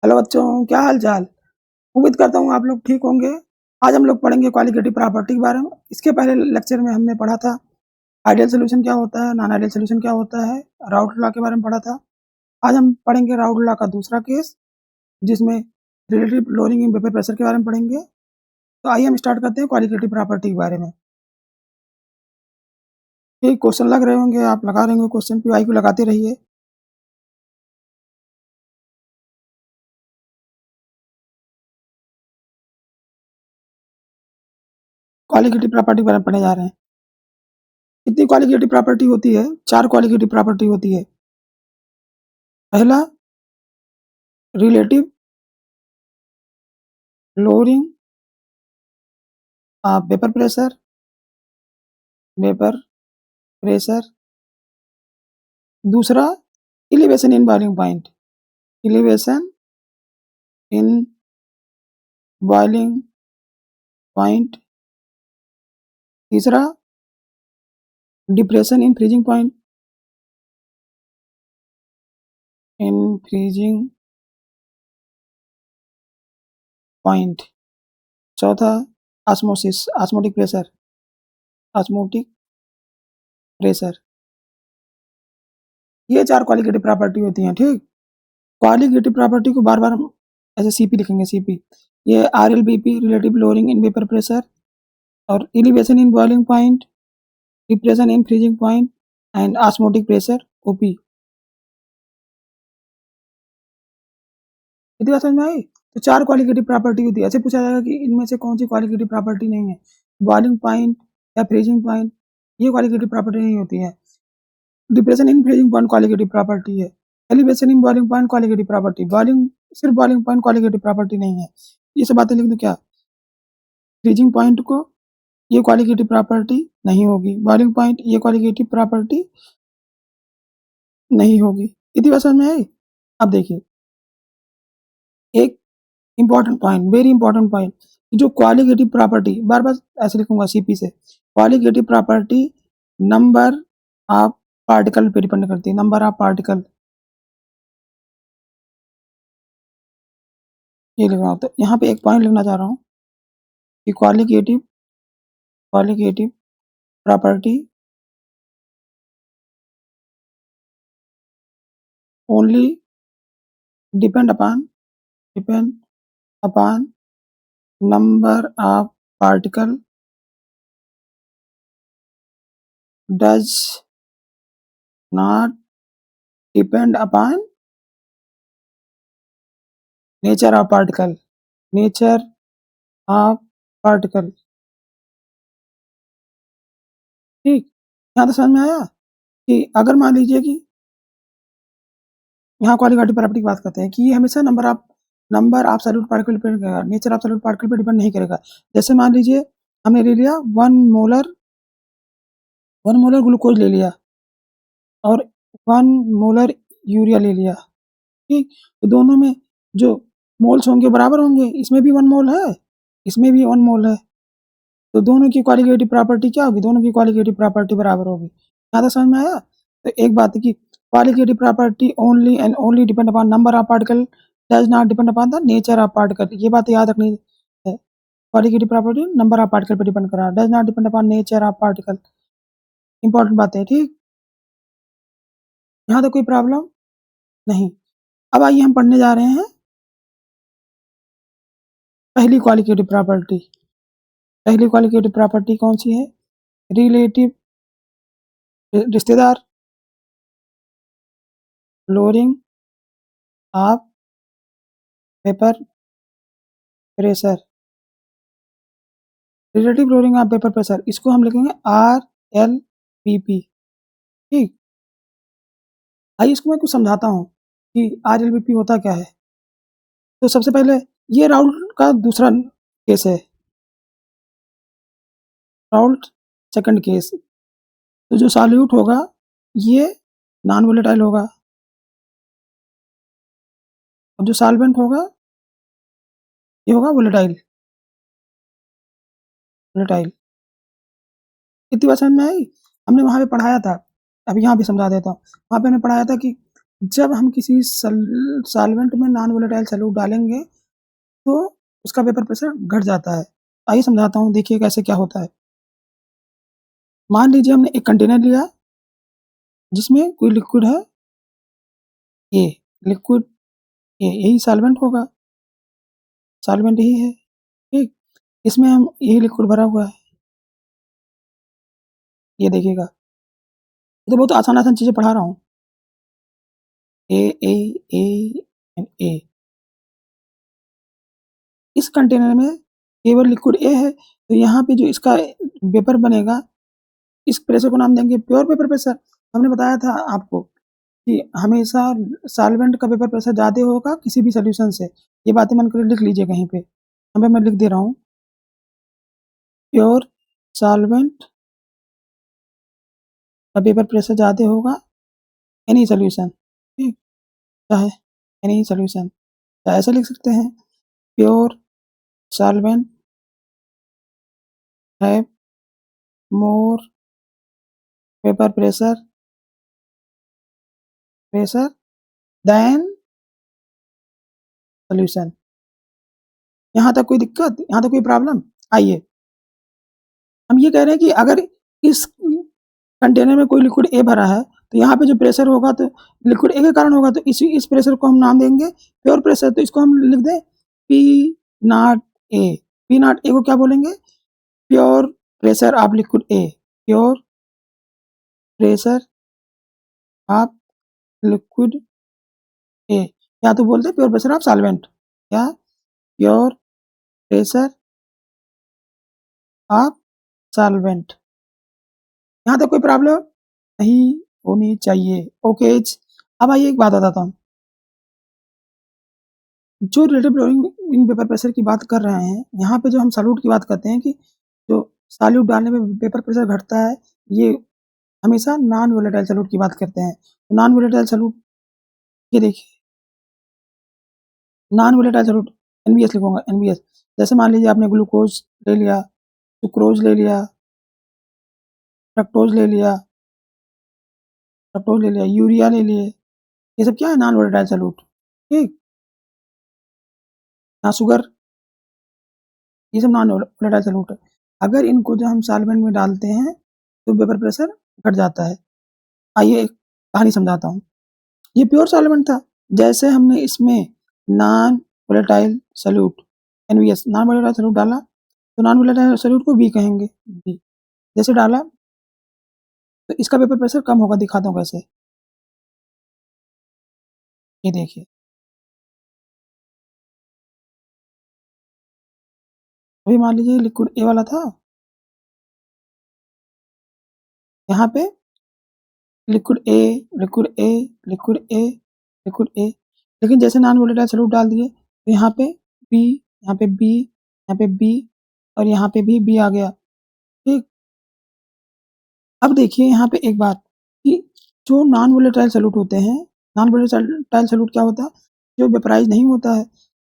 Hello बच्चों, क्या हाल चाल। उम्मीद करता हूँ आप लोग ठीक होंगे। आज हम लोग पढ़ेंगे क्वालिटेटिव प्रॉपर्टी के बारे में। इसके पहले लेक्चर में हमने पढ़ा था आइडियल सोल्यूशन क्या होता है, नॉन आइडियल सोल्यूशन क्या होता है, राउट लॉ के बारे में पढ़ा था। आज हम पढ़ेंगे राउट लॉ का दूसरा केस, जिसमें relative lowering in vapour pressure के बारे में पढ़ेंगे। तो आइए हम स्टार्ट करते हैं क्वालिटेटिव प्रॉपर्टी के बारे में। एक क्वेश्चन लग रहे होंगे, आप लगा रहे होंगे क्वेश्चन, पी को लगाते रहिए। क्वालिटेटिव प्रॉपर्टी के बारे में पढ़ने जा रहे हैं। कितनी क्वालिटेटिव प्रॉपर्टी होती है? 4 क्वालिटेटिव प्रॉपर्टी होती है। पहला, रिलेटिव लोअरिंग वेपर प्रेशर, दूसरा elevation in boiling point, elevation in boiling point, तीसरा डिप्रेशन इन फ्रीजिंग पॉइंट, चौथा ऑस्मोटिक प्रेशर। ये 4 क्वालिटेटिव प्रॉपर्टी होती हैं। ठीक, क्वालिटेटिव प्रॉपर्टी को बार बार हम ऐसे सीपी लिखेंगे, सीपी। ये RLBP, relative lowering in vapour pressure, और elevation in boiling point, depression in freezing point and osmotic pressure, OP. इतनी बात समझ में आई? तो 4 क्वालिटेटिव प्रॉपर्टी होती है। ऐसे पूछा जाएगा कि इनमें से कौन सी क्वालिटेटिव प्रॉपर्टी नहीं है। बॉइलिंग पॉइंट या फ्रीजिंग पॉइंट, ये क्वालिटेटिव प्रॉपर्टी नहीं होती है। Depression in freezing point qualitative property है। Elevation in boiling point qualitative property, सिर्फ बॉइलिंग पॉइंट क्वालिटेटिव प्रॉपर्टी नहीं है। ये सब बातें लिख दो। क्या फ्रीजिंग पॉइंट को ये क्वालिटेटिव प्रॉपर्टी नहीं होगी, बॉइलिंग पॉइंट ये क्वालिटेटिव प्रॉपर्टी नहीं होगी। इतनी बात समझ में आई? अब देखिए एक important point, very important point, जो क्वालिटेटिव प्रॉपर्टी, बार बार ऐसे लिखूंगा सीपी से, qualitative property number of particle पे डिपेंड करती है। नंबर ऑफ पार्टिकल, ये लिख रहा हूँ। तो यहाँ पे एक पॉइंट लिखना चाह रहा हूँ कि qualitative property only depend upon number of particle, does not depend upon nature of particle, ठीक, यहाँ तो समझ में आया कि अगर मान लीजिए कि यहाँ क्वालिटेटिव प्रॉपर्टी की बात करते हैं कि ये हमेशा number of solute particle depend करेगा, नेचर ऑफ सॉल्यूट पार्टिकल पे डिपेंड नहीं करेगा। जैसे मान लीजिए हमने ले लिया 1 मोलर ग्लूकोज ले लिया और 1 मोलर यूरिया ले लिया। ठीक, तो दोनों में जो मोल्स होंगे बराबर होंगे। इसमें भी 1 मोल है, इसमें भी 1 मोल है, तो दोनों की क्वालिटेटिव प्रॉपर्टी क्या होगी? दोनों की क्वालिटेटिव प्रॉपर्टी बराबर होगी। यहाँ तक समझ में आया? तो एक बात है कि qualitative property only and only depend upon number of particle, does not depend upon the nature of particle. ये बात याद रखनी है। Qualitative property number of particle पर डिपेंड कर रहा है, does not depend upon nature of particle. Important बात है। ठीक, यहाँ तो कोई प्रॉब्लम नहीं। अब आइए हम पढ़ने जा रहे हैं पहली क्वालिटेटिव प्रॉपर्टी। पहली क्वालिटेटिव प्रॉपर्टी कौन सी है? रिलेटिव, रिश्तेदार, lowering of vapour pressure, relative lowering of vapour pressure, इसको हम लिखेंगे RLVP। ठीक, आइए इसको मैं कुछ समझाता हूँ कि RLVP होता क्या है। तो सबसे पहले ये राउल्ट का दूसरा केस है, राउल्ट सेकंड केस। तो जो सॉल्यूट होगा ये नॉन वोलेटाइल होगा, और जो सॉल्वेंट होगा ये होगा वोलेटाइल। इतनी बात समझ में आई? हमने वहाँ पे पढ़ाया था, अभी यहाँ भी समझा देता हूँ। वहाँ पे हमने पढ़ाया था कि जब हम किसी सॉल्वेंट में नॉन वोलेटाइल सॉल्यूट डालेंगे तो उसका वेपर प्रेशर घट जाता है। आइए समझाता हूँ, देखिए कैसे क्या होता है। मान लीजिए हमने एक कंटेनर लिया जिसमें कोई लिक्विड है ए, लिक्विड ए यही सॉल्वेंट होगा, सॉल्वेंट यही है, ठीक। इसमें हम यही लिक्विड भरा हुआ है, ये देखिएगा। ये तो बहुत आसान चीजें पढ़ा रहा हूँ। ए ए ए एंड ए। इस कंटेनर में केवल लिक्विड ए है, तो यहाँ पे जो इसका वेपर बनेगा, इस प्रेशर को नाम देंगे प्योर वेपर प्रेशर। हमने बताया था आपको कि हमेशा सॉल्वेंट का वेपर प्रेशर ज़्यादा होगा किसी भी सॉल्यूशन से। ये बातें मन कर लिख लीजिए कहीं पे, यहाँ पे मैं लिख दे रहा हूँ, प्योर सॉल्वेंट का वेपर प्रेशर ज़्यादा होगा एनी सॉल्यूशन, ठीक, चाहे एनी सॉल्यूशन, चाहे ऐसा लिख सकते हैं, pure solvent have more vapour pressure than solution. यहाँ तक कोई दिक्कत, यहाँ तक कोई प्रॉब्लम? आइए, हम ये कह रहे हैं कि अगर इस कंटेनर में कोई लिक्विड ए भरा है तो यहाँ पे जो प्रेशर होगा तो लिक्विड ए के कारण होगा, तो इस प्रेशर को हम नाम देंगे प्योर प्रेशर। तो इसको हम लिख दें पी नॉट ए। पी नॉट ए को क्या बोलेंगे? Pure pressure of liquid A, pure pressure of liquid A, या तो बोलते प्योर प्रेशर ऑफ सॉल्वेंट, या प्योर प्रेशर ऑफ सॉल्वेंट। यहाँ तक कोई प्रॉब्लम नहीं होनी चाहिए। ओके, अब आइए एक बात बताता हूँ। जो रिलेटिव लोडिंग वेपर प्रेशर की बात कर रहे हैं, यहाँ पे जो हम सॉल्यूट की बात करते हैं कि जो सॉल्यूट डालने में वेपर प्रेशर घटता है, ये हमेशा नॉन वोलेटाइल सॉल्यूट की बात करते हैं। नॉन वोलेटाइल सॉल्यूट, ये देखिए, नॉन वोलेटाइल सॉल्यूट एनबीएस लिखूंगा, एनबीएस। जैसे मान लीजिए आपने ग्लूकोज ले लिया, सुक्रोज ले लिया, फ्रक्टोज ले लिया, यूरिया ले लिए, ये सब क्या है? नॉन वोलेटाइल सॉल्यूट, ठीक। यहाँ शुगर, ये सब नॉन वोलेटाइल सॉल्यूट है। अगर इनको जो हम सॉल्वेंट में डालते हैं तो वेपर प्रेशर घट जाता है। आइए एक कहानी समझाता हूँ। ये प्योर सॉल्वेंट था, जैसे हमने इसमें non volatile solute NVS, non volatile solute डाला, तो नॉन वोलेटाइल सॉल्यूट को बी कहेंगे, बी। जैसे डाला तो इसका वेपर प्रेशर कम होगा, दिखाता हूँ कैसे। ये देखिए, अभी मान लीजिए लिक्विड ए वाला था, यहाँ पे liquid A, liquid A, liquid A, liquid A, लेकिन जैसे नॉन वोलेटाइल सॉल्यूट डाल दिए तो यहाँ पे बी, यहाँ पे बी, यहाँ पे बी, और यहाँ पे भी बी आ गया, ठीक। अब देखिए यहाँ पे एक बात कि जो नॉन वोलेटाइल सॉल्यूट होते हैं, नॉन वोलेटाइल सॉल्यूट क्या होता है? जो वेपराइज नहीं होता है।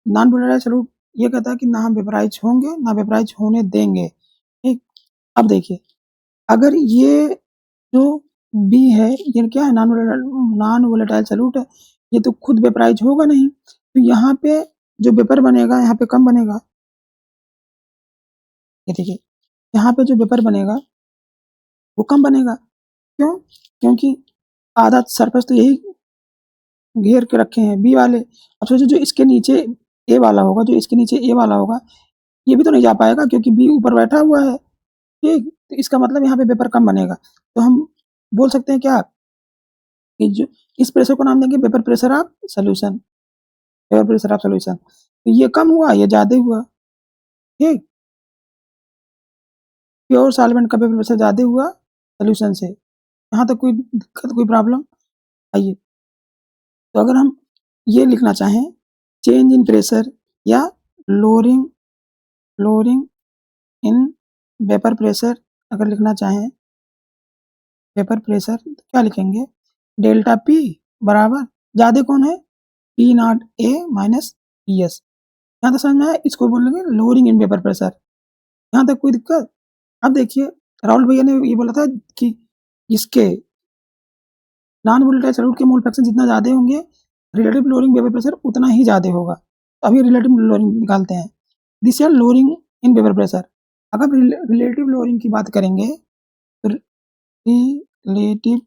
नॉन वोलेटाइल सॉल्यूट ये कहता है कि ना हम वेपराइज होंगे ना वेपराइज होने देंगे, ठीक। अब देखिए, अगर ये जो बी है, ये क्या है? नॉन वोलेटाइल सॉल्यूट है, ये तो खुद वेपराइज होगा नहीं, तो यहाँ पे जो वेपर बनेगा यहाँ पे कम बनेगा। ये देखिए, यहाँ पे जो वेपर बनेगा वो कम बनेगा। क्यों? क्योंकि आधा सरफेस तो यही घेर के रखे हैं बी वाले। अब सोचिए जो इसके नीचे ए वाला होगा, जो इसके नीचे ए वाला होगा, ये भी तो नहीं जा पाएगा क्योंकि बी ऊपर बैठा हुआ है, ठीक। तो इसका मतलब यहाँ पे वेपर कम बनेगा। तो हम बोल सकते हैं क्या कि जो इस प्रेशर को नाम देंगे vapour pressure of solution, vapour pressure of solution. तो ये कम हुआ, ये ज्यादा हुआ, ठीक। प्योर सॉल्वेंट का वेपर प्रेशर ज्यादा हुआ सोल्यूशन से। यहाँ तक कोई दिक्कत, कोई प्रॉब्लम? आइए, तो अगर हम ये लिखना चाहें चेंज इन प्रेशर या lowering lowering in vapour pressure, अगर लिखना चाहें वेपर प्रेशर तो क्या लिखेंगे? डेल्टा पी बराबर, ज्यादा कौन है? P naught A minus P S. यहाँ तक समझ में आया? इसको बोलेंगे लोअरिंग इन वेपर प्रेशर। यहाँ तक कोई दिक्कत? अब देखिए, राहुल भैया ने ये बोला था कि इसके नॉन वोलेटाइल सॉल्यूट के मोल फ्रैक्शन जितना ज़्यादा होंगे, रिलेटिव लोअरिंग वेपर प्रेशर उतना ही ज़्यादा होगा। तो अभी रिलेटिव लोअरिंग निकालते हैं। This is lowering in vapour pressure. अगर रिलेटिव लोअरिंग की बात करेंगे तो relative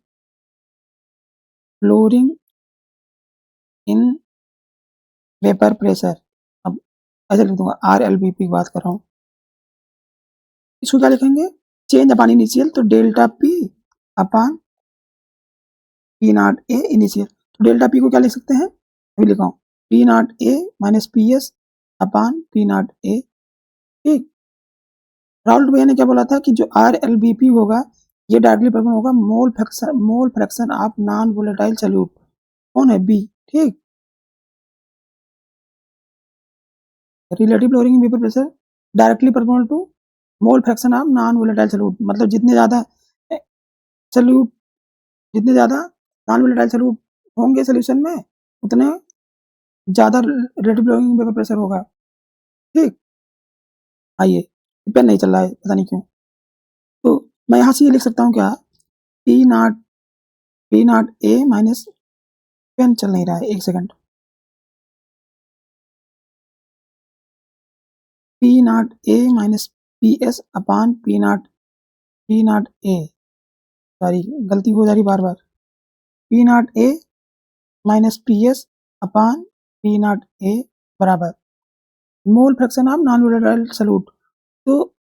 lowering in vapour pressure, अब ऐसे लिख दूंगा, RLVP की बात कर रहा हूँ। इसको क्या लिखेंगे, चेंज अपॉन इनिशियल, तो delta P upon P naught ए इनिशियल। तो डेल्टा पी को क्या लिख सकते हैं, अभी लिखा हूँ, P naught A minus P S upon P naught ए। ठीक, राउल्ट भैया ने क्या बोला था कि जो RLVP होगा ये डायरेक्टली प्रोपोर्शनल होगा mole fraction of non volatile solute. कौन है, बी। ठीक, relative lowering vapour pressure directly proportional to mole fraction of non volatile solute, मतलब जितने ज़्यादा सॉल्यूट, जितने ज़्यादा नॉन वोलेटाइल सॉल्यूट होंगे सोल्यूशन में उतने ज़्यादा रिलेटिव लोअरिंग वेपर प्रेशर होगा। ठीक, आइए, पेन नहीं चल रहा है पता नहीं क्यों, तो मैं यहाँ से ये लिख सकता हूँ क्या, P naught A minus, pen चल नहीं रहा है, एक second, P naught A minus P S upon P naught A, sorry गलती हो जा रही बार बार, P naught A minus P S upon P naught A बराबर mole fraction of non volatile solute. तो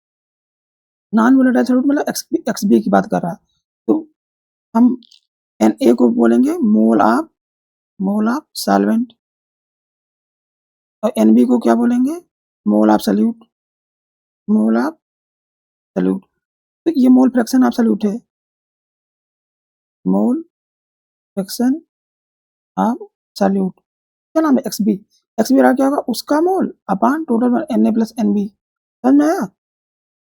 नॉन वोलेटाइल सॉल्यूट मतलब XB की बात कर रहा है, तो हम एन ए को बोलेंगे मोल ऑफ सॉल्वेंट, और एन बी को क्या बोलेंगे, मोल of solute, mole of solute. तो ये मोल फ्रैक्शन ऑफ सॉल्यूट है, मोल फ्रैक्शन ऑफ सॉल्यूट, क्या नाम है, एक्सबी। एक्सबी रहा क्या होगा, उसका mole upon total N A plus N B. समझ में आया,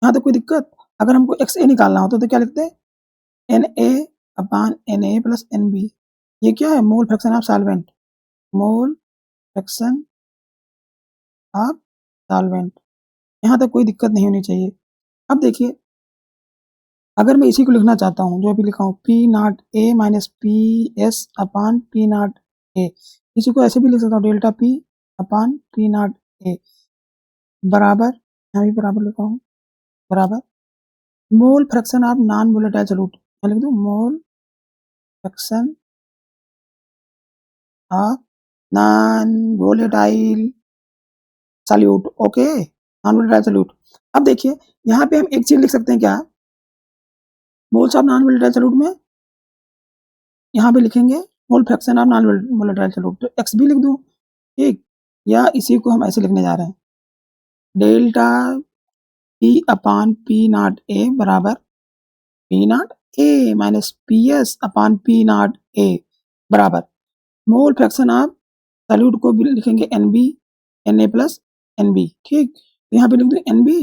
यहाँ तो कोई दिक्कत। अगर हमको एक्स ए निकालना होता तो क्या लिखते हैं, N A upon N A plus N B. ये क्या है, mole fraction of solvent, mole fraction of solvent. यहाँ तक कोई दिक्कत नहीं होनी चाहिए। अब देखिए, अगर मैं इसी को लिखना चाहता हूँ जो अभी लिखा हूँ, P naught A minus P S upon P naught ए, इसी को ऐसे भी लिख सकता हूँ, delta P upon P naught A बराबर, यहाँ भी बराबर लिखा हूँ, बराबर mole fraction of non volatile solute. मैं लिख दूँ मोल fraction of non volatile solute. Okay, non volatile solute. अब देखिए, यहाँ पे हम एक चीज लिख सकते हैं क्या, moles of non volatile solute में यहाँ पे लिखेंगे मोल fraction of non volatile solute, तो एक्स भी लिख दूँ। ठीक, या इसी को हम ऐसे लिखने जा रहे हैं, delta P upon P naught A बराबर P naught A minus P S upon P naught A बराबर मोल फ्रैक्शन ऑफ सॉल्यूट को भी लिखेंगे N B, N A plus N B. ठीक, तो यहाँ पे लिख दूँ N B,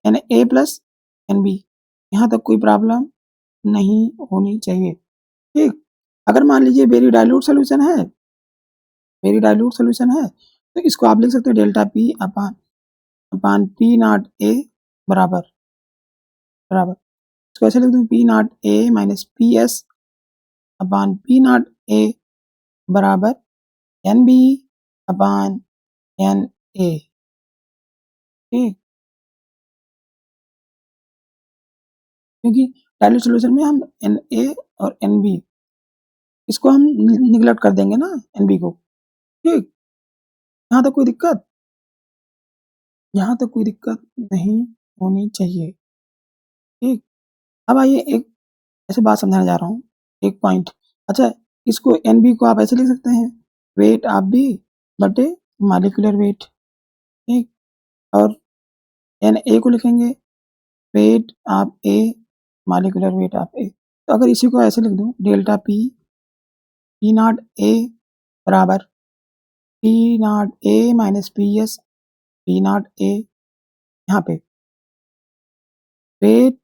N A plus N B, यहाँ तक कोई प्रॉब्लम नहीं होनी चाहिए। ठीक, अगर मान लीजिए वेरी डाइल्यूट सोल्यूशन है, वेरी डाइल्यूट सोल्यूशन है, तो इसको आप लिख सकते हैं delta P upon upon P naught A बराबर बराबर, इसको ऐसे लिख दूँ, P naught A minus P S upon P naught A बराबर N B upon N A. ठीक, क्योंकि डाइल्यूट सोल्यूशन में हम एन ए और एन बी, इसको हम निगलेक्ट कर देंगे ना, एन बी को। ठीक, यहाँ तक कोई दिक्कत, यहाँ तक कोई दिक्कत नहीं होनी चाहिए। ठीक, अब आइए एक ऐसे बात समझाने जा रहा हूँ, एक पॉइंट। अच्छा, इसको एन बी को आप ऐसे लिख सकते हैं, वेट ऑफ बी बटे मॉलिक्यूलर वेट। ठीक, और एन ए को लिखेंगे weight of A molecular weight of A. तो अगर इसी को ऐसे लिख दूँ, delta P P naught A बराबर P naught A minus P S P naught A, यहाँ पे weight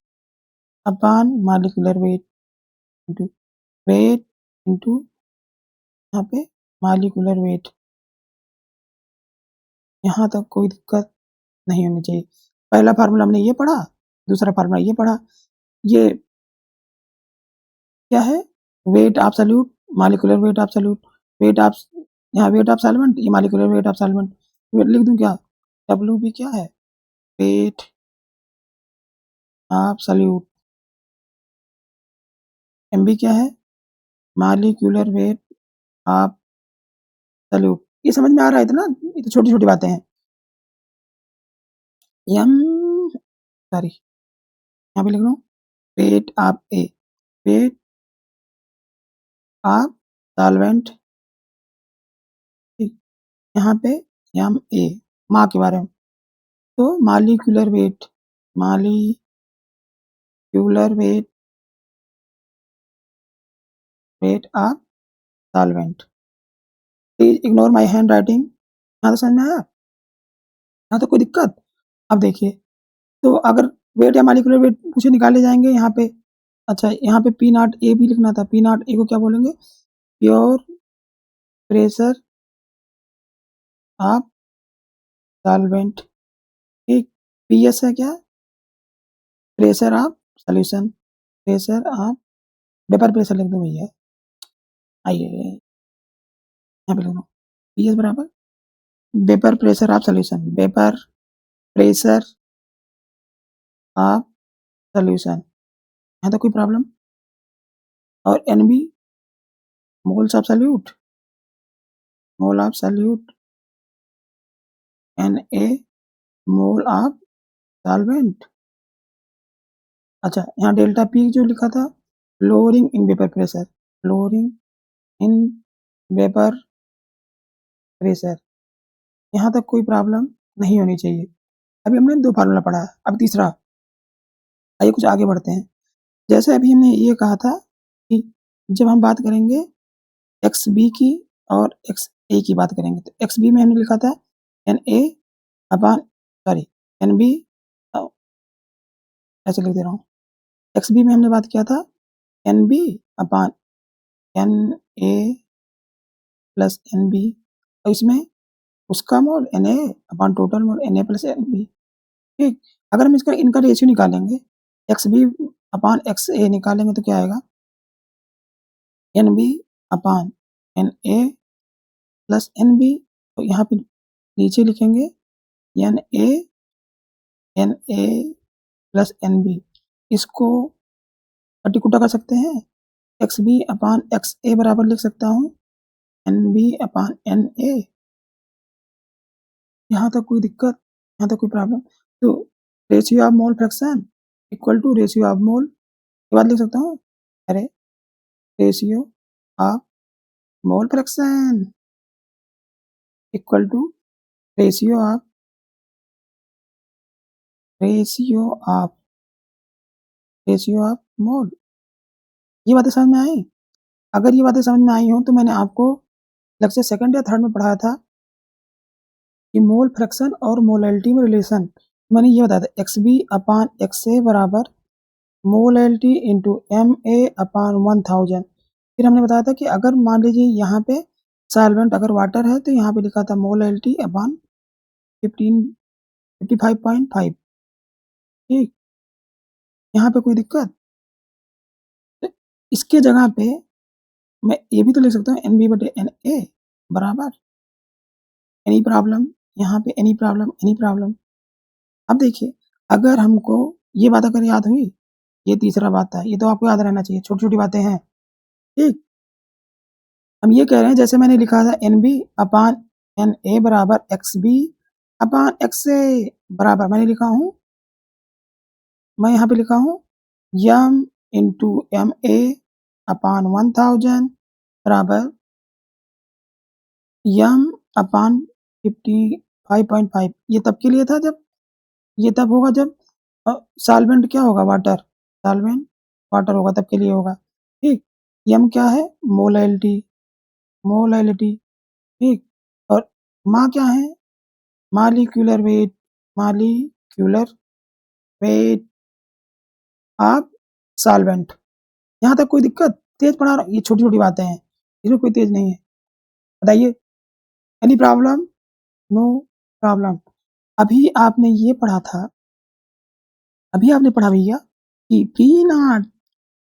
upon molecular weight into weight into यहाँ पे मॉलिक्यूलर वेट। यहाँ तक कोई दिक्कत नहीं होनी चाहिए। पहला फार्मूला हमने ये पढ़ा, दूसरा फार्मूला ये पढ़ा। ये क्या है, weight absolute, molecular weight absolute, weight of, यहाँ वेट ऑफ सॉल्वेंट, ये मॉलिक्यूलर वेट ऑफ सॉल्वेंट, लिख दूं क्या? डब्ल्यू बी क्या है? Weight absolute. एम बी क्या है? Molecular weight of solute. ये समझ में आ रहा है इतना? ये तो छोटी छोटी बातें हैं। एम, सॉरी, यहाँ पे लिख रहा हूँ wait of A, wait of solvent, यहाँ पे एम ए, माँ के बारे में, तो molecular weight, molecular weight of solvent. Please ignore my hand writing. यहाँ तो समझ में आया? यहाँ तो कोई दिक्कत? अब देखिए, तो अगर वेट या मॉलिक्यूलर वेट पूछे निकाले जाएंगे यहाँ पे, अच्छा यहाँ पे पी नॉट ए भी लिखना था, पी नॉट ए को क्या बोलेंगे? प्योर प्रेशर ऑफ सॉल्वेंट, ठीक। पी एस है क्या? Pressure of solution, pressure of, vapour pressure लिख दो भैया, आइए यहाँ पे लिख दो पी एस बराबर vapour pressure of solution, vapour pressure of solution, यहाँ तो कोई प्रॉब्लम? और N B moles of solute, mole of solute, N A mole of solvent. अच्छा यहाँ डेल्टा पी जो लिखा था, lowering in vapour pressure, lowering in vapour pressure, यहाँ तक कोई प्रॉब्लम नहीं होनी चाहिए। अभी हमने 2 फार्मूला पढ़ा है, अब तीसरा। आइए कुछ आगे बढ़ते हैं। जैसे अभी हमने ये कहा था कि जब हम बात करेंगे एक्स बी की और एक्स ए की बात करेंगे, तो एक्स बी में हमने लिखा था N A upon, sorry, N B, ऐसे लिख दे रहा हूँ, एक्स बी में हमने बात किया था N B upon N A plus N B, और इसमें उसका mole N A upon total mole N A plus N B, ठीक। अगर हम इसका इनका रेशियो निकालेंगे, X B upon X A निकालेंगे तो क्या आएगा? N B upon N A plus N B, तो यहाँ पे नीचे लिखेंगे N A plus N B, इसको कटी-कुटा कर सकते हैं, X B upon X A बराबर लिख सकता हूँ N B upon N A. यहाँ तक कोई दिक्कत? यहाँ तक कोई प्रॉब्लम? तो ratio of mole fraction equal to ratio of mole, ये बात लिख सकता हूँ, अरे ratio of mole fraction equal to ratio of, ratio of, ratio of mole. ये बातें समझ में आई? अगर ये बातें समझ में आई हो तो मैंने आपको लेक्चर 2nd या 3rd में पढ़ाया था कि मोल फ्रैक्शन और मोलैलिटी में रिलेशन। मैंने ये बताया था X B upon X A बराबर molality into M A upon 1000। फिर हमने बताया था कि अगर मान लीजिए यहाँ पे सॉल्वेंट अगर वाटर है तो यहाँ पे लिखा था मोलैलिटी अपॉन 55.5, ठीक। यहाँ पे कोई दिक्कत? तो इसके जगह पे मैं ये भी तो लिख सकता हूँ एन बी बटे एन ए बराबर एनी प्रॉब्लम, यहाँ पे एनी प्रॉब्लम, एनी प्रॉब्लम। अब देखिए, अगर हमको ये बात अगर याद हुई, ये तीसरा बात था, ये तो आपको याद रहना चाहिए, छोटी छोटी बातें हैं, ठीक। हम ये कह रहे हैं जैसे मैंने लिखा था N B upon N A बराबर X B upon X A बराबर, मैंने लिखा हूँ, मैं यहाँ पे लिखा हूँ M into M A upon 1000 बराबर यम अपॉन 55.5। ये तब के लिए था जब, ये तब होगा जब सॉल्वेंट क्या होगा? वाटर, सॉल्वेंट वाटर होगा, तब के लिए होगा, ठीक। यम क्या है? मोलैलिटी, मोलैलिटी, ठीक। और माँ क्या है? Molecular weight, molecular weight of solvent. यहाँ तक कोई दिक्कत? तेज पढ़ा रहा हूँ, ये छोटी छोटी बातें हैं, इसमें कोई तेज नहीं है। बताइए, एनी प्रॉब्लम? No problem. अभी आपने ये पढ़ा था, अभी आपने पढ़ा भैया कि P naught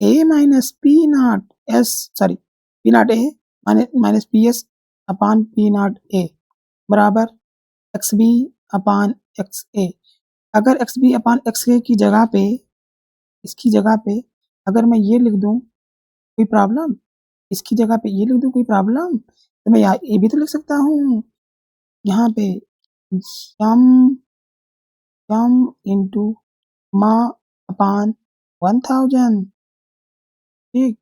A minus P naught S, sorry P naught A minus P S upon P naught A बराबर एक्स बी अपान एक्स ए। अगर एक्स बी अपान एक्स ए की जगह पे, इसकी जगह पे अगर मैं ये लिख दूं कोई प्रॉब्लम, इसकी जगह पे ये लिख दूं कोई प्रॉब्लम, तो मैं ये भी तो लिख सकता हूँ यहाँ पे सम सम इंटू मा अपान 1000। ठीक,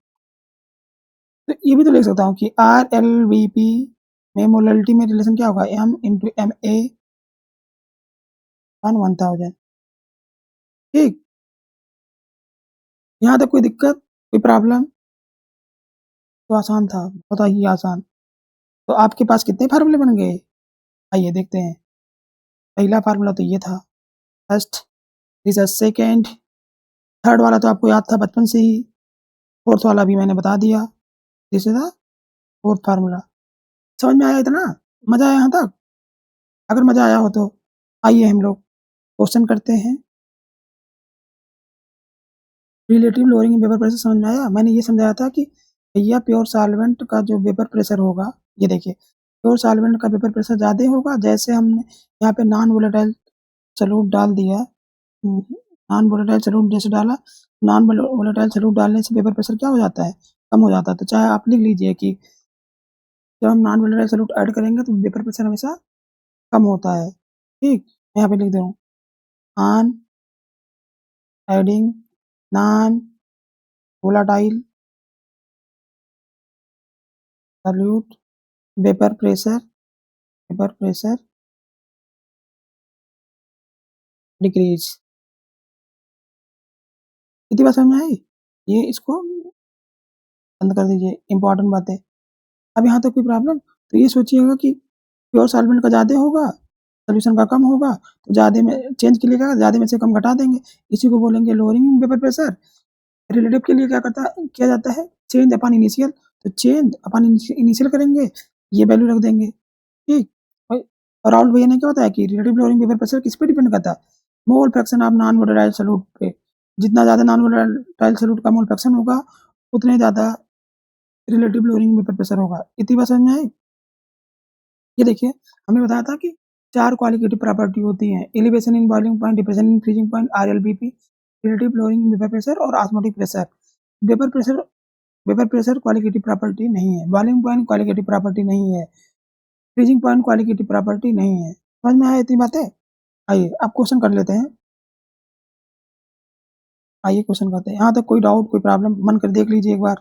तो ये भी तो लिख सकता हूँ कि आर एल वी पी में मोलरिटी में रिलेशन क्या होगा, एम इंटू एम ए अपान 1000। ठीक, यहाँ तक कोई दिक्कत, कोई प्रॉब्लम? तो आसान था, बहुत ही आसान। तो आपके पास कितने फार्मूले बन गए, आइए देखते हैं। पहला फार्मूला तो ये था, फर्स्ट, दिस सेकेंड, थर्ड वाला तो आपको याद था बचपन से ही, फोर्थ वाला भी मैंने बता दिया, this is the fourth formula. समझ में आया इतना? मजा आया यहाँ तक? अगर मजा आया हो तो आइए हम लोग क्वेश्चन करते हैं। Relative lowering in vapour pressure समझ में आया? मैंने ये समझाया था कि भैया प्योर सॉल्वेंट का जो वेपर प्रेशर होगा, ये देखिए प्योर सॉल्वेंट का वेपर प्रेशर ज़्यादा होगा, जैसे हमने यहाँ पे नॉन वोलेटाइल सॉल्यूट डाल दिया, नॉन वोलेटाइल सॉल्यूट जैसे डाला, नॉन वोलेटाइल सॉल्यूट डालने से वेपर प्रेशर क्या हो जाता है, कम हो जाता है। तो चाहे आप लिख लीजिए कि जब हम नॉन वोलेटाइल सॉल्यूट ऐड करेंगे तो वेपर प्रेशर हमेशा कम होता है। ठीक, मैं यहाँ पे लिख दे रहा हूँ, on adding non volatile solute vapour pressure decrease. इतनी बात समझ में आई? ये इसको बंद कर दीजिए, इंपॉर्टेंट बात है। अब यहाँ तक कोई प्रॉब्लम? तो ये सोचिएगा कि प्योर सॉल्वेंट का ज़्यादा होगा, सोल्यूशन का कम होगा, तो ज़्यादा में चेंज के लिए क्या, ज़्यादा में से कम घटा देंगे, इसी को बोलेंगे लोअरिंग वेपर प्रेशर। रिलेटिव के लिए क्या किया जाता है, चेंज अपॉन इनिशियल, तो चेंज अपॉन इनिशियल करेंगे, ये वैल्यू रख देंगे। ठीक, और राहुल भैया ने क्या बताया कि रिलेटिव लोअरिंग वेपर प्रेशर किस पे डिपेंड करता है, mole fraction of non volatile solute पे। जितना ज़्यादा नॉन वोलेटाइल सॉल्यूट का मोल फ्रैक्शन होगा, उतने ज़्यादा रिलेटिव लोअरिंग वेपर प्रेशर होगा। इतनी बात समझ में आई? ये देखिए, हमने बताया था कि 4 क्वालिटेटिव प्रॉपर्टी होती हैं, elevation in boiling point, depression in freezing point, RLBP, relative lowering vapour pressure और osmotic pressure. Vapour pressure qualitative property नहीं है, बॉइलिंग पॉइंट क्वालिटेटिव प्रॉपर्टी नहीं है, फ्रीजिंग पॉइंट क्वालिटेटिव प्रॉपर्टी नहीं है। समझ में आया इतनी बातें? आइए अब क्वेश्चन कर लेते हैं। आइए क्वेश्चन करते हैं। यहाँ तक कोई डाउट, कोई प्रॉब्लम, मन कर देख लीजिए एक बार,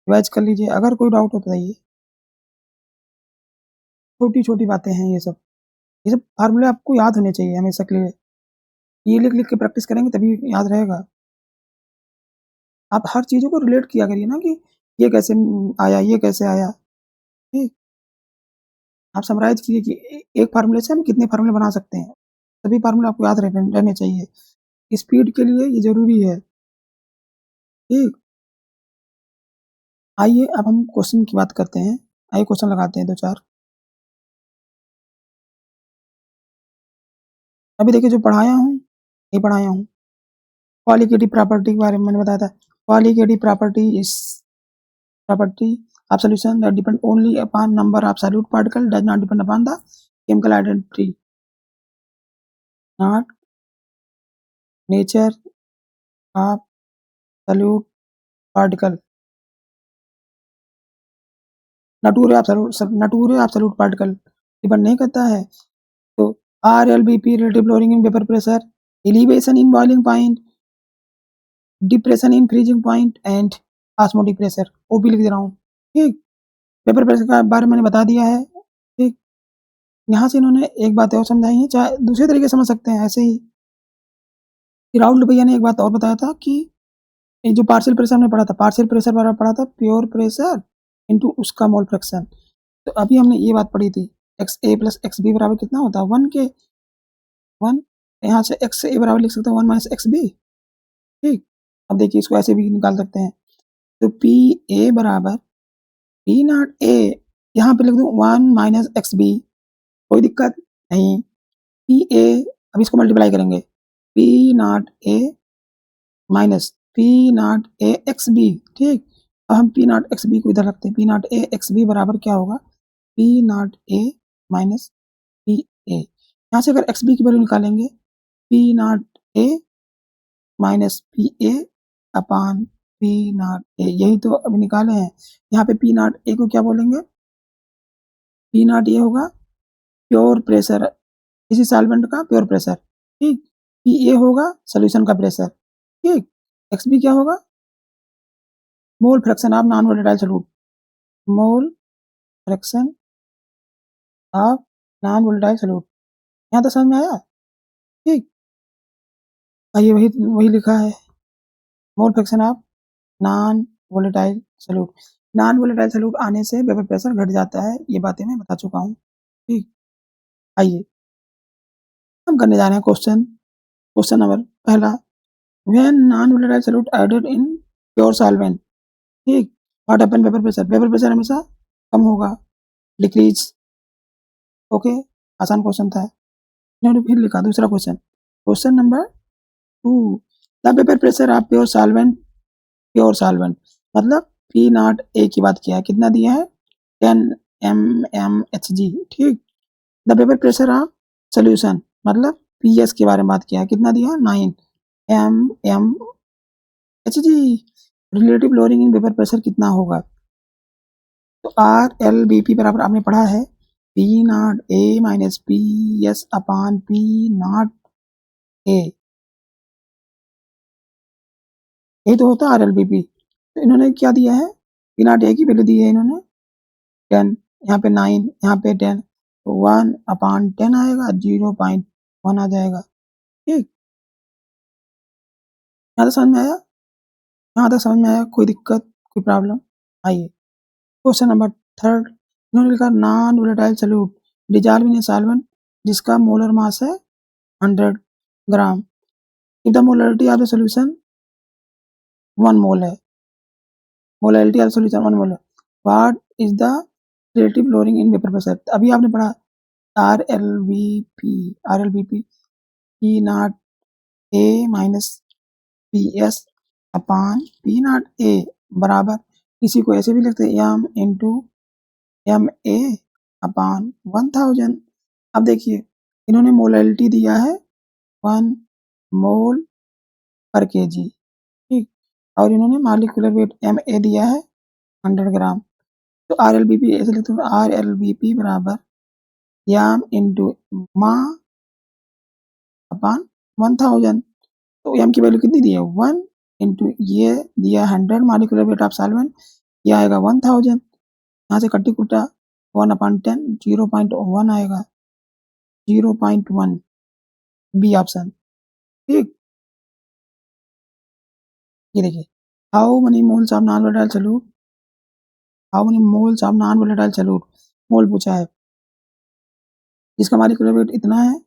रिवाइज कर लीजिए, अगर कोई डाउट हो तो बताइए। छोटी छोटी बातें हैं ये सब फार्मूले आपको याद होने चाहिए हमेशा के लिए। ये लिख लिख के प्रैक्टिस करेंगे तभी याद रहेगा। आप हर चीज़ों को रिलेट किया करिए ना कि ये कैसे आया, ये कैसे आया। ठीक, आप समराइज कीजिए कि एक फार्मूले से हम कितने फार्मूले बना सकते हैं। सभी फार्मूले आपको याद रहने चाहिए, स्पीड के लिए ये जरूरी है। ठीक, आइए अब हम क्वेश्चन की बात करते हैं। आइए क्वेश्चन लगाते हैं 2-4। अभी देखिए जो पढ़ाया हूँ, ये पढ़ाया हूँ, क्वालिटेटिव प्रॉपर्टी के बारे में मैंने बताया था। Qualitative property is property of solution that depend only upon number of solute particle, does not depend upon the chemical identity, not nature of solute particle, nature of solute particle depend नहीं करता है। तो RLBP relative lowering in vapor pressure, elevation in boiling point, depression in freezing point and osmotic pressure, वो भी लिख दे रहा हूँ। ठीक, वेपर प्रेशर का बारे में मैंने बता दिया है। ठीक, यहाँ से इन्होंने एक बात और समझाई है, चाहे दूसरे तरीके समझ सकते हैं ऐसे ही। राहुल भैया ने एक बात और बताया था कि जो पार्शियल प्रेशर हमने पढ़ा था, पार्शियल प्रेशर वाला पढ़ा था प्योर प्रेशर इनटू उसका मोल फ्रैक्शन। तो अभी हमने ये बात पढ़ी थी, एक्स ए प्लस एक्स बी बराबर कितना होता है, 1 के 1, यहाँ से एक्स ए बराबर लिख सकते हैं 1 माइनस एक्स बी। ठीक, अब देखिए इसको ऐसे भी निकाल सकते हैं, तो पी ए बराबर पी नॉट ए, यहाँ पे लिख दूँ 1 माइनस एक्स बी, कोई दिक्कत नहीं। पी ए, अब इसको मल्टीप्लाई करेंगे, P naught A minus P naught A X B, ठीक। अब हम पी नॉट एक्स बी को इधर रखते हैं, P naught A X B बराबर क्या होगा, P naught A minus P A. यहाँ से अगर एक्स बी की वैल्यू निकालेंगे, P naught A minus P A upon P naught A, यही तो अभी निकाले हैं। यहाँ पे पी नॉट ए को क्या बोलेंगे, पी नॉट ए होगा प्योर प्रेशर, किसी सॉल्वेंट का प्योर प्रेशर, ठीक। पी ए होगा सोल्यूशन का प्रेशर, ठीक। एक्स बी क्या होगा, mole fraction of non volatile solute, mole fraction of non volatile solute. यहाँ तो समझ में आया, ठीक। आइए वही वही लिखा है, mole fraction of non volatile solute. Non volatile solute आने से वेपर प्रेशर घट जाता है, ये बातें मैं बता चुका हूँ, ठीक। आइए हम करने जा रहे हैं क्वेश्चन, क्वेश्चन नंबर पहला, when non volatile solute added in pure solvent, ठीक, what happen vapour pressure, vapour pressure हमेशा कम होगा, डिक्रीज, ओके। आसान क्वेश्चन था, इन्होंने फिर लिखा दूसरा question, question number 2, the vapour pressure of pure solvent, pure solvent मतलब पी नॉट ए की बात किया है, कितना दिया है 10 mmHg, ठीक। The vapour pressure of solution मतलब पी एस के बारे में बात किया है, कितना दिया है 9 mmHg। Relative lowering in vapour pressure कितना होगा, तो आर एल बी पी बराबर आपने पढ़ा है P naught A minus P S upon P naught A, यही तो होता है आर एल बी पी। तो इन्होंने क्या दिया है, पी नॉट ए की वैल्यू दी है इन्होंने 10, यहाँ पे 9, यहाँ पे 10, तो 1/10 आएगा, 0.1 आ जाएगा, ठीक। यहाँ तक समझ में आया, यहाँ तक समझ में आया, कोई दिक्कत कोई प्रॉब्लम। आइए क्वेश्चन नंबर थर्ड, इन्होंने लिखा non volatile solute dissolve in a solvent जिसका मोलर मास है 100 gram, if the molarity of the solution 1 mole है, मोलरिटी ऑफ सॉल्यूशन 1 मोल है, what is the relative lowering in vapour pressure. अभी आपने पढ़ा R L V P, R L V P P naught A minus P S upon P naught A बराबर, इसी को ऐसे भी लिखते हैं एम इंटू एम ए अपान 1000। अब देखिए इन्होंने मोलैलिटी दिया है 1 मोल पर केजी, ठीक, और इन्होंने मॉलिक्यूलर वेट एम ए दिया है 100 ग्राम, तो आर एल बी पी ऐसे लिखते हैं, आर एल बी पी बराबर एम इंटू मा अपान 1000। तो एम की वैल्यू कितनी दी है 1 इंटू ये दिया 100 मॉलिक्यूलर वेट ऑफ सॉल्वेंट, ये आएगा 1000, यहाँ से कट्टी कुटा 1/10 0.1 आएगा, 0.1 बी ऑप्शन, ठीक। ये देखिए how many moles of non volatile solute, how many moles of non volatile solute, mole पूछा है जिसका मॉलिक्यूलर वेट इतना है,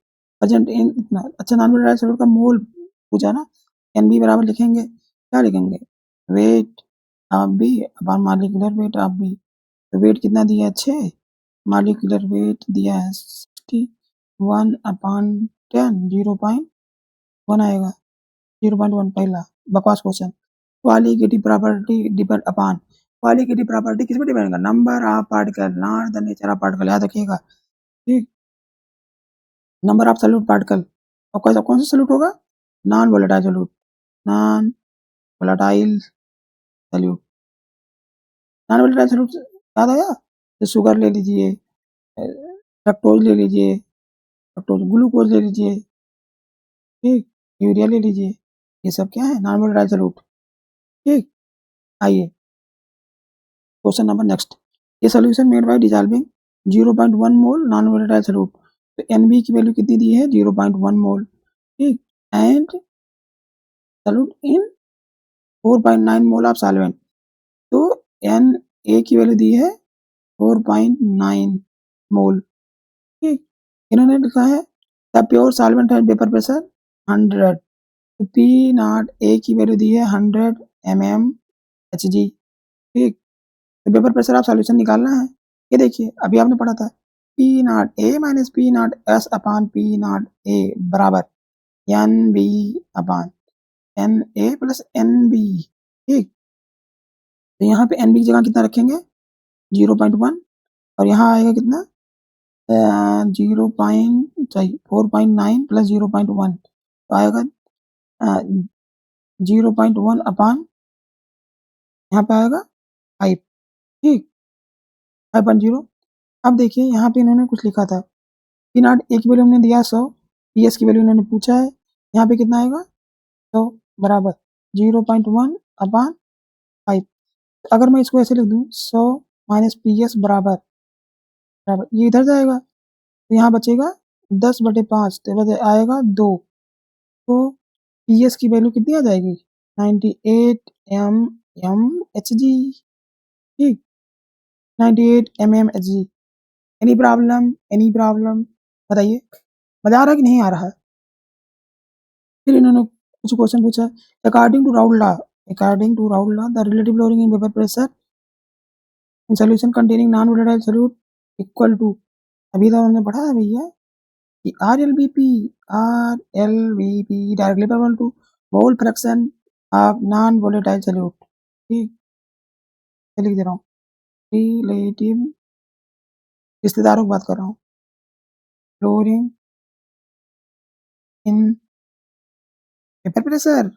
प्रेजेंट इन इतना, अच्छा नॉन वोलेटाइल सॉल्यूट का मोल पूछा ना, एन बी बराबर लिखेंगे, क्या लिखेंगे weight of B upon molecular weight of B, तो वेट कितना दिया है 6, मॉलिक्यूलर वेट दिया है 60, 1/10 0.1 आएगा, 0.1 पहला बकवास question. Qualitative property depend upon, qualitative property किस पे डिपेंड करेगा, number of particle not the nature of particle, याद रखिएगा, ठीक। नंबर ऑफ सॉल्यूट पार्टिकल, और कौन सा सॉल्यूट होगा non volatile solute, non volatile solute, non volatile solute याद आया, तो शुगर ले लीजिए, फ्रक्टोज ले लीजिए, फ्रक्टोज ग्लूकोज ले लीजिए, ठीक, यूरिया ले लीजिए, ये सब क्या है नॉन वोलेटाइल सॉल्यूट, ठीक। आइए क्वेश्चन नंबर नेक्स्ट, ये solution made by dissolving 0.1 mole non volatile solute, तो एनबी की वैल्यू कितनी दी है 0.1 मोल, ठीक, and solute in 4.9 mole of solvent, तो एन ए की वैल्यू दी है 4.9 मोल, ठीक। इन्होंने लिखा है द प्योर सॉल्वेंट है वेपर प्रेशर 100, तो पी नॉट ए की वैल्यू दी है 100 mmHg, ठीक। तो वेपर प्रेशर ऑफ सॉल्यूशन निकालना है, ये देखिए अभी आपने पढ़ा था P naught A minus P naught S upon P naught A बराबर N B upon N A plus N B. ठीक, तो यहाँ पे एन बी की जगह कितना रखेंगे 0.1 और यहाँ आएगा कितना 4.9 प्लस 0.1 तो आएगा 0.1 अपान यहाँ पे आएगा 5। ठीक, 5.0। अब देखिए यहाँ पे इन्होंने कुछ लिखा था पी नॉट ए की वैल्यू हमने दिया 100, पी एस की वैल्यू इन्होंने पूछा है, यहाँ पे कितना आएगा 100 बराबर 0.1 अपान 5। अगर मैं इसको ऐसे लिख दूँ 100 माइनस पी एस बराबर बराबर ये इधर जाएगा तो यहाँ बचेगा 10/5 तो आएगा 2। तो पी एस की वैल्यू कितनी आ जाएगी 98 mmHg। ठीक, 98 mmHg। एनी प्रॉब्लम बताइए, मजा आ रहा है कि नहीं आ रहा है। फिर इन्होंने कुछ क्वेश्चन पूछा according to Raoult law the relative lowering in vapour pressure in solution containing non volatile solute equal to, अभी तो हमने पढ़ा है भैया कि RLBP directly proportional to mole fraction of non volatile solute. ठीक, लिख दे रहा हूँ रिलेटिव, रिश्तेदारों की बात कर रहा हूँ, lowering in vapour pressure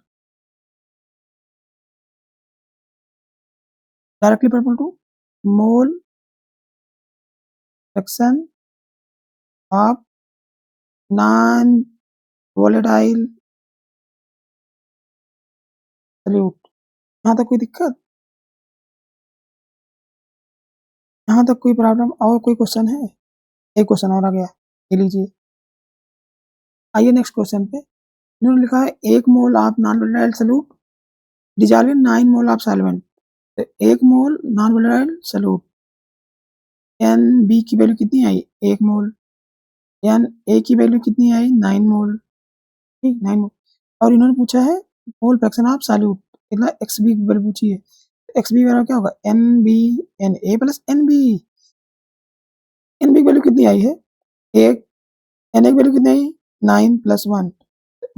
directly proportional to mole fraction of non volatile solute. यहाँ तक कोई दिक्कत, यहाँ तक कोई प्रॉब्लम और कोई क्वेश्चन है? एक क्वेश्चन और आ गया, ये लीजिए। आइए नेक्स्ट क्वेश्चन पे, इन्होंने लिखा है 1 mole of non volatile solute dissolve in 9 mole of solvent. तो 1 mole non volatile solute N B की वैल्यू कितनी आई 1 मोल, एन ए की वैल्यू कितनी आई 9 मोल। ठीक, 9 मोल। और इन्होंने पूछा है मोल फ्रैक्शन ऑफ सॉल्यूट, कितना एक्स बी की वैल्यू पूछी है। एक्स बी बराबर क्या होगा N B N A plus N B. N B की वैल्यू कितनी आई है 1, एन ए की वैल्यू कितनी आई 9 प्लस 1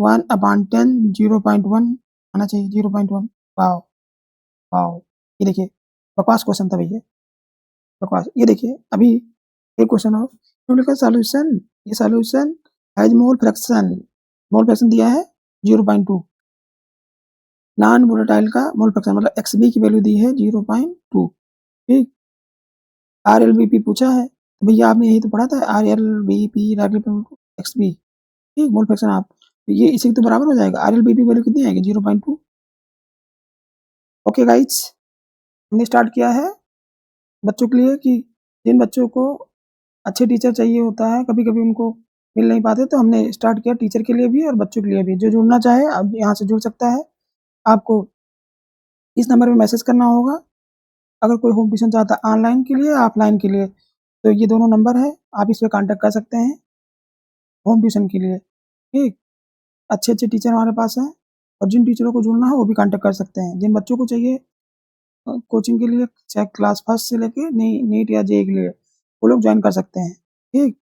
1/10 0.1 आना चाहिए 0.1। वाओ वाओ, ये देखिए बकवास क्वेश्चन था भैया, बकवास। ये देखिए अभी एक क्वेश्चन और, इन्होंने लिखा सॉल्यूशन, ये सॉल्यूशन हैज मोल फ्रैक्शन दिया है 0.2, नॉन वोलेटाइल का मोल फ्रैक्शन मतलब एक्स बी की वैल्यू दी है 0.2। ठीक, आर एल बी पी पूछा है तो भैया आपने यही तो पढ़ा था R L B P X B. ठीक, मोल फ्रैक्शन आप तो ये इसी तो बराबर हो जाएगा, R L B P value कितनी आएगी 0.2। ओके गाइज, हमने स्टार्ट किया है बच्चों के लिए कि जिन बच्चों को अच्छे टीचर चाहिए होता है, कभी कभी उनको मिल नहीं पाते, तो हमने स्टार्ट किया टीचर के लिए भी और बच्चों के लिए भी। जो जुड़ना चाहे अब यहाँ से जुड़ सकता है, आपको इस नंबर पे मैसेज करना होगा। अगर कोई होम ट्यूशन चाहता है ऑनलाइन के लिए ऑफलाइन के लिए, तो ये दोनों नंबर है, आप इस पर कॉन्टैक्ट कर सकते हैं होम ट्यूशन के लिए। ठीक, अच्छे अच्छे टीचर हमारे पास हैं और जिन टीचरों को जुड़ना है वो भी कॉन्टैक्ट कर सकते हैं। जिन बच्चों को चाहिए कोचिंग के लिए, चाहे क्लास फर्स्ट से लेके नीट या जेईई के लिए, वो लोग ज्वाइन कर सकते हैं। ठीक,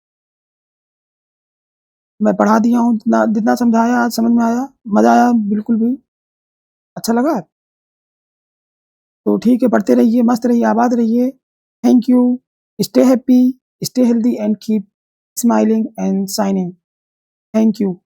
मैं पढ़ा दिया हूँ, जितना जितना समझाया आज समझ में आया, मज़ा आया बिल्कुल भी, अच्छा लगा। तो ठीक है, पढ़ते रहिए, मस्त रहिए, आबाद रहिए। Thank you, stay happy, stay healthy and keep smiling and shining. Thank you.